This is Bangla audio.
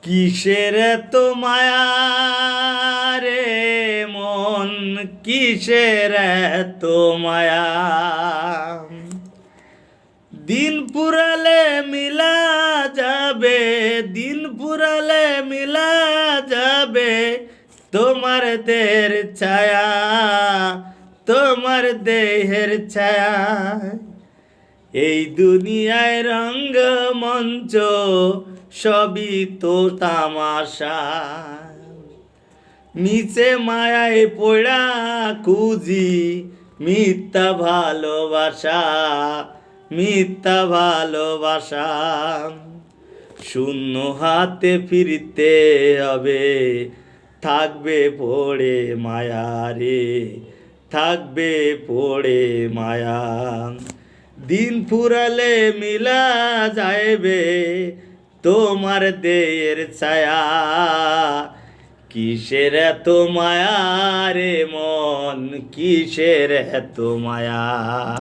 কিসের এত মায়া রে মন, কিসের এত মায়া? দিন ফুরালে মিলা যাবে, দিন ফুরালে মিলা যাবে তোমার দেহের ছায়া, তোমার দেহের ছায়া। এই দুনিয়ায় রঙ্গমঞ্চ সবই তো তামাশা, নিচে মায়ায় পড়া খুঁজি মিথ্যা ভালোবাসা, মিথ্যা ভালোবাসা। শূন্য হাতে ফিরতে হবে, থাকবে পড়ে মায়া রে, থাকবে পড়ে মায়া। দিন ফুরালে মিলা যাইবে তোমার দেহের ছায়া। কিসের এত মায়া রে মন, কিসের এত মায়া?